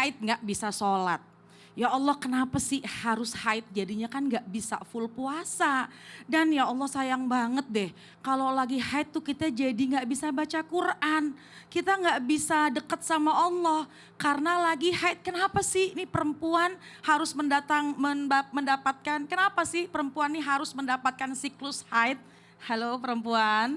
haid nggak bisa sholat. Ya Allah, kenapa sih harus haid? Jadinya kan gak bisa full puasa. Dan ya Allah, sayang banget deh kalau lagi haid tuh kita jadi gak bisa baca Quran. Kita gak bisa deket sama Allah karena lagi haid. Kenapa sih ini perempuan harus mendapatkan, kenapa sih perempuan ini harus mendapatkan siklus haid? Halo perempuan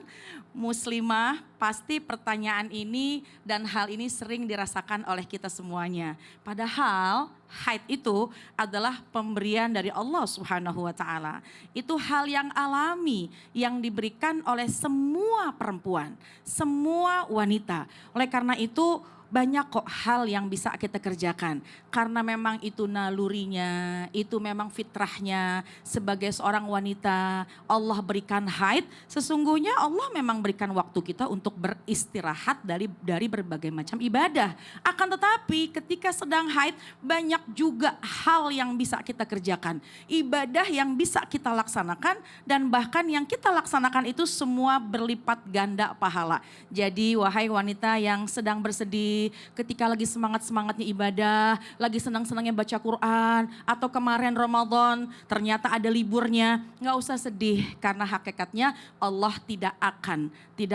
muslimah, pasti pertanyaan ini dan hal ini sering dirasakan oleh kita semuanya. Padahal haid itu adalah pemberian dari Allah Subhanahu wa taala. Itu hal yang alami yang diberikan oleh semua perempuan, semua wanita. Oleh karena itu banyak kok hal yang bisa kita kerjakan. Karena memang itu nalurinya, itu memang fitrahnya sebagai seorang wanita. Allah berikan haid, sesungguhnya Allah memang berikan waktu kita untuk beristirahat dari berbagai macam ibadah. Akan tetapi ketika sedang haid banyak juga hal yang bisa kita kerjakan. Ibadah yang bisa kita laksanakan dan bahkan yang kita laksanakan itu semua berlipat ganda pahala. Jadi wahai wanita yang sedang bersedih, ketika lagi semangat-semangatnya ibadah, lagi senang-senangnya baca Quran, atau kemarin Ramadan ternyata ada liburnya, nggak usah sedih karena hakikatnya Allah tidak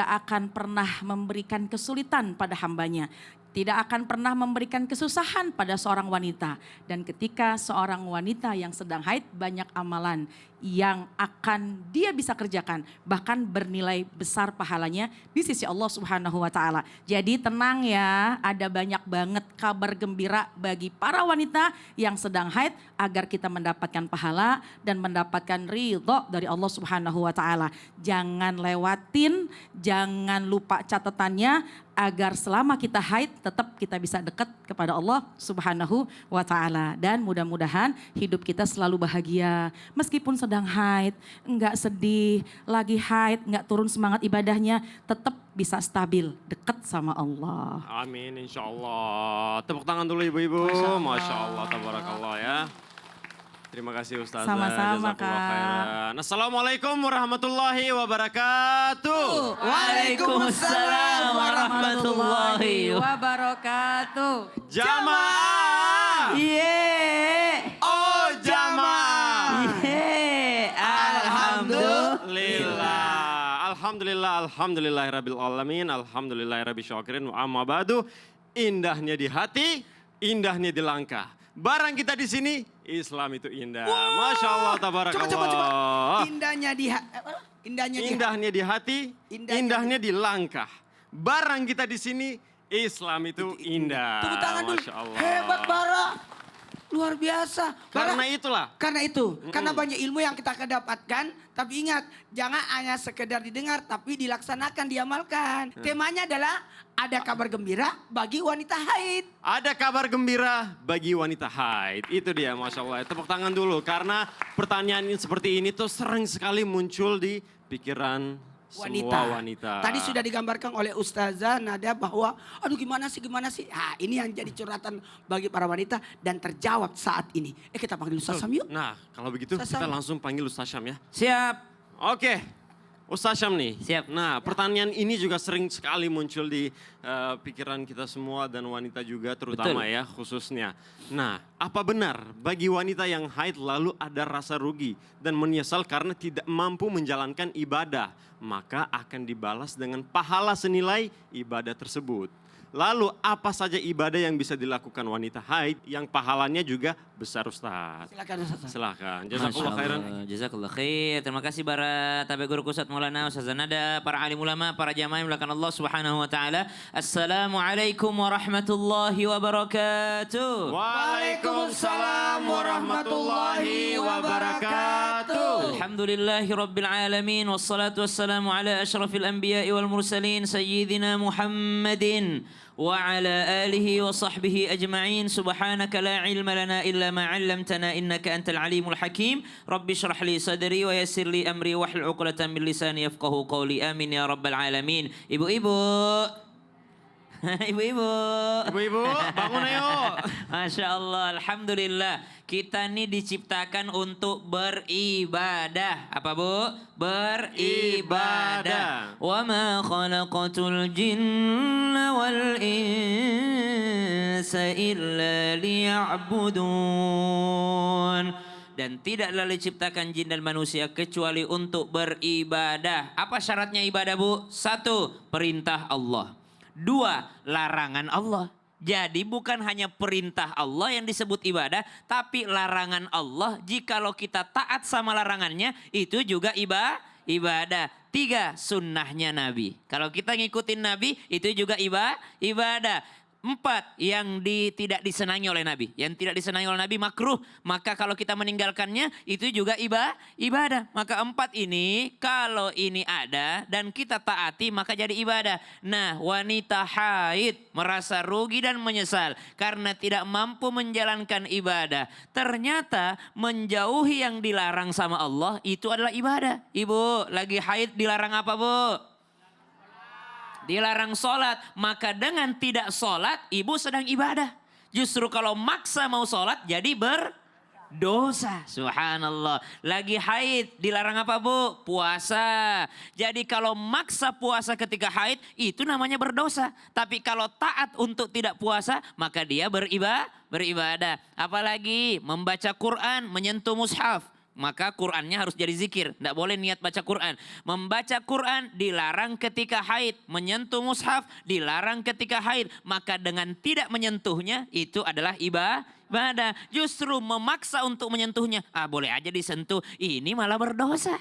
akan pernah memberikan kesulitan pada hambanya. Tidak akan pernah memberikan kesusahan pada seorang wanita. Dan ketika seorang wanita yang sedang haid, banyak amalan yang akan dia bisa kerjakan. Bahkan bernilai besar pahalanya di sisi Allah Subhanahu wa taala. Jadi tenang ya, ada banyak banget kabar gembira bagi para wanita yang sedang haid agar kita mendapatkan pahala dan mendapatkan ridho dari Allah Subhanahu wa taala. Jangan lewatin, jangan lupa catatannya agar selama kita haid tetap kita bisa dekat kepada Allah Subhanahu wa taala, dan mudah-mudahan hidup kita selalu bahagia meskipun sedang haid, enggak sedih, lagi haid, enggak turun semangat ibadahnya, tetap bisa stabil dekat sama Allah. Amin, insya Allah. Tepuk tangan dulu ibu-ibu. Masya Allah, tabarakallah ya. Terima kasih Ustazah. Sama-sama, Jazakallah Kak. khairan. Assalamualaikum warahmatullahi wabarakatuh. Waalaikumsalam warahmatullahi wabarakatuh. Jamaah. Yeay. Oh jamaah. Yeay. Alhamdulillah. Alhamdulillahirabbil alamin. Alhamdulillahirabbil syakirin. Wa amma ba'du. Indahnya di hati, indahnya di langkah. Barang kita di sini, Islam itu indah. Masya Allah, tabarakallah. Coba. Indahnya di hati, indahnya di langkah. Barang kita di sini, Islam itu indah. Tepuk tangan dulu. Masya Allah. Hebat Bara. Luar biasa. Bara, Karena itu. Karena banyak ilmu yang kita dapatkan. Tapi ingat, jangan hanya sekedar didengar tapi dilaksanakan, diamalkan. Temanya adalah ada kabar gembira bagi wanita haid. Ada kabar gembira bagi wanita haid. Itu dia, Masya Allah. Tepuk tangan dulu karena pertanyaan seperti ini tuh sering sekali muncul di pikiran semua wanita. Tadi sudah digambarkan oleh Ustazah Nada bahwa aduh gimana sih. Nah, ini yang jadi curhatan bagi para wanita dan terjawab saat ini. Kita panggil Ustaz Syam yuk. Nah, kalau begitu Ustaz kita Syam. langsung panggil Ustaz Syam ya. Siap. Oke, Ustaz Syam nih. Siap. Nah, pertanyaan ini juga sering sekali muncul di pikiran kita semua dan wanita juga terutama Betul. ya khususnya. Nah, apa benar bagi wanita yang haid lalu ada rasa rugi dan menyesal karena tidak mampu menjalankan ibadah, maka akan dibalas dengan pahala senilai ibadah tersebut. Lalu apa saja ibadah yang bisa dilakukan wanita haid yang pahalanya juga besar Ustaz? Silakan Ustaz. Silakan. Masya Jazakallah khairan. Allah, Jazakallah khair. Terima kasih para tabi guru Ustaz Maulana, Ustaz Nada, para alim ulama, para jamaah yang melakukan Allah Subhanahu wa taala. Assalamualaikum warahmatullahi wabarakatuh. Waalaikumsalam warahmatullahi wabarakatuh. Alhamdulillahi rabbil alamin wassalatu wassalamu ala asyrafil anbiya'i wal mursalin sayyidina Muhammadin wa ala alihi wa sahbihi ajma'in. Subhanaka la ilma lana illa ma 'allamtana innaka antal alimul hakim. Rabbi shrah li sadri wa yassir li amri wahlul 'uqdatam min lisani yafqahu qawli. Amin ya rabbal alamin. Ibu-ibu. Ibu-ibu. Ibu-ibu, bangun ayo. Masya Allah, Alhamdulillah. Kita nih diciptakan untuk beribadah. Apa Bu? Beribadah. Wa ma khalaqatul jinna wal insa illa liya'budun. Dan tidaklah diciptakan jin dan manusia kecuali untuk beribadah. Apa syaratnya ibadah Bu? 1, perintah Allah. 2, larangan Allah. Jadi bukan hanya perintah Allah yang disebut ibadah, tapi larangan Allah. Jikalau kita taat sama larangannya, itu juga ibadah. 3, sunnahnya Nabi. Kalau kita ngikutin Nabi, itu juga ibadah. 4, yang tidak disenangi oleh Nabi. Yang tidak disenangi oleh Nabi makruh. Maka kalau kita meninggalkannya itu juga ibadah. Maka 4 ini kalau ini ada dan kita taati maka jadi ibadah. Nah, wanita haid merasa rugi dan menyesal karena tidak mampu menjalankan ibadah. Ternyata menjauhi yang dilarang sama Allah itu adalah ibadah. Ibu lagi haid dilarang apa Bu? Dilarang sholat, maka dengan tidak sholat ibu sedang ibadah. Justru kalau maksa mau sholat jadi berdosa. Subhanallah. Lagi haid dilarang apa Bu? Puasa. Jadi kalau maksa puasa ketika haid itu namanya berdosa. Tapi kalau taat untuk tidak puasa maka dia beribadah. Apalagi membaca Quran, menyentuh mushaf. Maka Qur'annya harus jadi zikir. Tidak boleh niat baca Qur'an. Membaca Qur'an dilarang ketika haid. Menyentuh mushaf dilarang ketika haid. Maka dengan tidak menyentuhnya itu adalah ibadah. Justru memaksa untuk menyentuhnya. Boleh aja disentuh. Ini malah berdosa.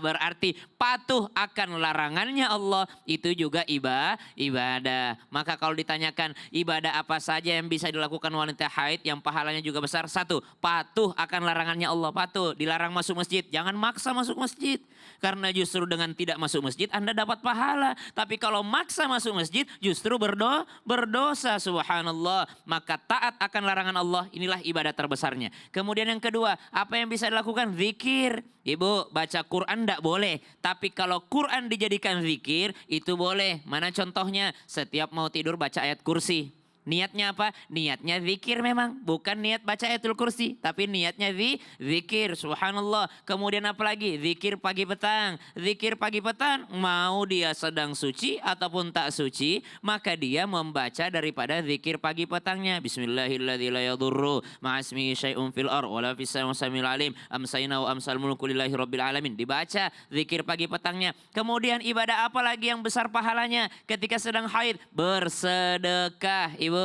Berarti patuh akan larangannya Allah itu juga ibadah. Maka kalau ditanyakan ibadah apa saja yang bisa dilakukan wanita haid yang pahalanya juga besar. 1, patuh akan larangannya Allah. Patuh, dilarang masuk masjid. Jangan maksa masuk masjid. Karena justru dengan tidak masuk masjid Anda dapat pahala. Tapi kalau maksa masuk masjid justru berdosa. Subhanallah. Maka taat akan larangan Allah inilah ibadah terbesarnya. Kemudian yang kedua, apa yang bisa dilakukan? Zikir. Ibu baca Quran tidak boleh. Tapi kalau Quran dijadikan zikir itu boleh. Mana contohnya? Setiap mau tidur baca ayat kursi. Niatnya apa? Niatnya zikir memang. Bukan niat baca ayatul kursi. Tapi niatnya zikir. Subhanallah. Kemudian apa lagi? Zikir pagi petang. Zikir pagi petang. Mau dia sedang suci ataupun tak suci. Maka dia membaca daripada zikir pagi petangnya. Bismillahirrahmanirrahim. La yadurru ma'asmihi syai'un fil ar. Wala fissam samil alim. Amsayna wa amsal mulku lillahi rabbil alamin. Dibaca zikir pagi petangnya. Kemudian ibadah apa lagi yang besar pahalanya? Ketika sedang haid. Bersedekah. Ibu.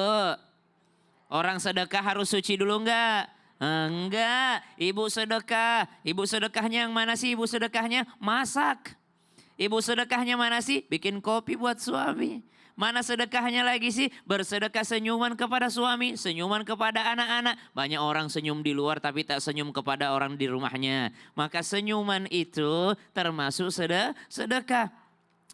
Orang sedekah harus suci dulu enggak? Enggak. Ibu sedekah. Ibu sedekahnya yang mana sih ibu sedekahnya? Masak. Ibu sedekahnya mana sih? Bikin kopi buat suami. Mana sedekahnya lagi sih? Bersedekah senyuman kepada suami, senyuman kepada anak-anak. Banyak orang senyum di luar tapi tak senyum kepada orang di rumahnya. Maka senyuman itu termasuk sedekah.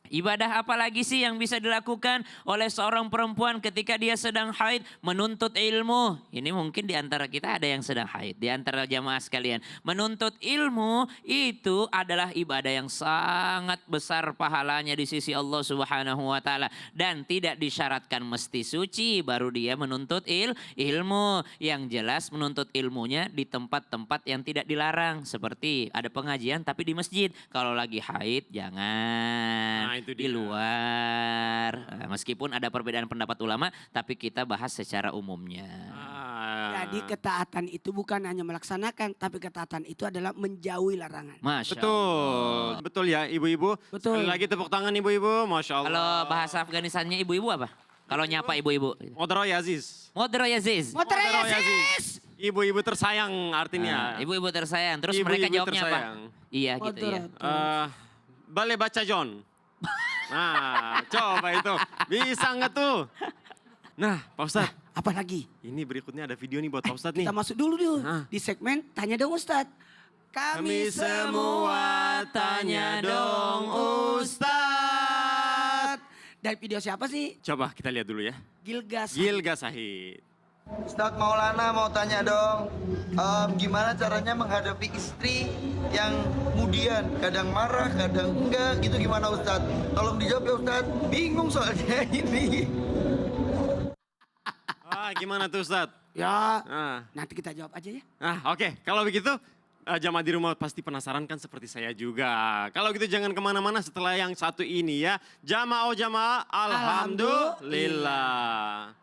Ibadah apa lagi sih yang bisa dilakukan oleh seorang perempuan ketika dia sedang haid? Menuntut ilmu. Ini mungkin di antara kita ada yang sedang haid. Di antara jamaah sekalian. Menuntut ilmu itu adalah ibadah yang sangat besar pahalanya di sisi Allah Subhanahu wa Ta'ala. Dan tidak disyaratkan mesti suci baru dia menuntut ilmu. Yang jelas menuntut ilmunya di tempat-tempat yang tidak dilarang. Seperti ada pengajian tapi di masjid. Kalau lagi haid jangan. Itu di dia. luar. Meskipun ada perbedaan pendapat ulama, tapi kita bahas secara umumnya. Jadi ketaatan itu bukan hanya melaksanakan, tapi ketaatan itu adalah menjauhi larangan. Masya Betul, Allah. betul ya ibu-ibu. Betul. Sekali lagi tepuk tangan ibu-ibu, Masya Allah. Kalau bahasa Afganistannya ibu-ibu apa? Kalau nyapa ibu-ibu. Modro Aziz. Modro Yaziz. Motor Modro Aziz. Ibu-ibu tersayang artinya. Ibu-ibu tersayang. Terus Ibu-ibu mereka jawabnya tersayang. apa? Iya gitu ya. Boleh baca John. Nah, coba itu. Bisa nggak tuh? Nah, Pak Ustadz. Apa lagi? Ini berikutnya ada video nih buat Pak Ustadz nih. Kita masuk dulu Hah? di segmen Tanya Dong Ustadz. Kami semua tanya dong Ustadz. Dari video siapa sih? Coba kita lihat dulu ya. Gilgas. Gilga Sahid. Ustadz Maulana mau tanya dong, gimana caranya menghadapi istri yang kemudian kadang marah, kadang enggak gitu gimana Ustadz? Tolong dijawab ya Ustadz, bingung soalnya ini. Gimana tuh Ustadz? Ya, Ah. nanti kita jawab aja ya. Oke. Kalau begitu jamaah di rumah pasti penasaran kan seperti saya juga. Kalau gitu jangan kemana-mana setelah yang satu ini ya. Jamaah oh jamaah, alhamdulillah.